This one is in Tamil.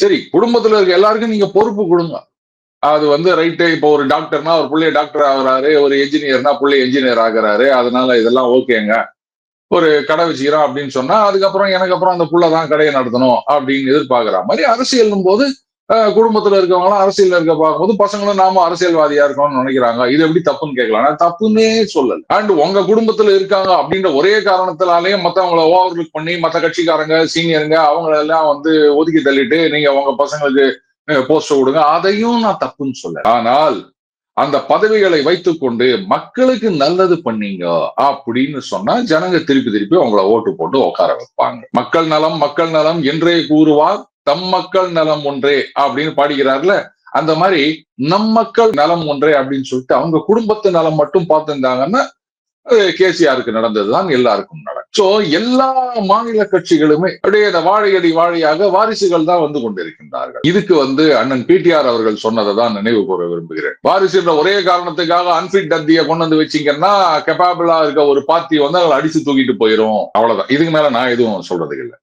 சரி, குடும்பத்துல இருக்க எல்லாருக்கும் நீங்க பொறுப்பு குடுங்க. அது ரைட்டு. இப்போ ஒரு டாக்டர்னா ஒரு புள்ளைய டாக்டர் ஆகுறாரு. ஒரு என்ஜினியர்னா புள்ளை என்ஜினியர் ஆகுறாரு. அதனால இதெல்லாம் ஓகேங்க. ஒரு கடை வச்சுக்கிறான் அப்படின்னு சொன்னா, அதுக்கப்புறம் எனக்கு அப்புறம் அந்த புள்ள தான் கடைய நடத்தணும் அப்படின்னு எதிர்பார்க்கிற மாரி அரசியல்ன்னும் போது, குடும்பத்துல இருக்கவங்கலாம் அரசியல்ல இருக்க பார்க்கும்போது, பசங்களும் நாமும் அரசியல்வாதியா இருக்கணும்னு நெனைக்கிறாங்க. இது எப்படி தப்புன்னு கேட்கலாம். நான் தப்புன்னே சொல்லல. அண்ட் உங்க குடும்பத்துல இருக்காங்க அப்படின்ற ஒரே காரணத்தினாலயே மத்தவங்கள ஓவர் லுக் பண்ணி, மத்த கட்சிக்காரங்க, சீனியருங்க அவங்கள எல்லாம் ஒதுக்கி தள்ளிட்டு, நீங்க உங்க பசங்களுக்கு போஸ்டர் குடுங்க. அதையும் நான் தப்புன்னு சொல்லல. ஆனால் அந்த பதவிகளை வைத்துக்கொண்டு மக்களுக்கு நல்லது பண்ணீங்க அப்படின்னு சொன்னா ஜனங்க திருப்பி திருப்பி உங்களை ஓட்டு போட்டு உட்கார வைப்பாங்க. மக்கள் நலம் மக்கள் நலம் என்றே கூறுவார், தம் மக்கள் நலம் ஒன்றே அப்படின்னு பாடிக்கிறார்ல. அந்த மாதிரி நம் மக்கள் நலம் ஒன்றே அப்படின்னு சொல்லிட்டு அவங்க குடும்பத்து நலம் மட்டும் பார்த்திருந்தாங்கன்னா கேசிஆருக்கு நடந்ததுதான் எல்லாருக்கும் நடக்கும். சோ எல்லா மாநில கட்சிகளுமே அப்படியே அந்த வாழையடி வாழையாக வாரிசுகள் தான் வந்து கொண்டிருக்கின்றார்கள். இதுக்கு அண்ணன் பிடிஆர் அவர்கள் சொன்னதை தான் நினைவு கூற விரும்புகிறேன். வாரிசு என்ற ஒரே காரணத்துக்காக அன்பிட் தத்தியை கொண்டு வந்து வச்சீங்கன்னா கெப்பாபிளா இருக்க ஒரு பார்ட்டி அதை அடிச்சு தூக்கிட்டு போயிரும். அவ்வளவுதான். இதுக்கு மேல நான் எதுவும் சொல்றது இல்லை.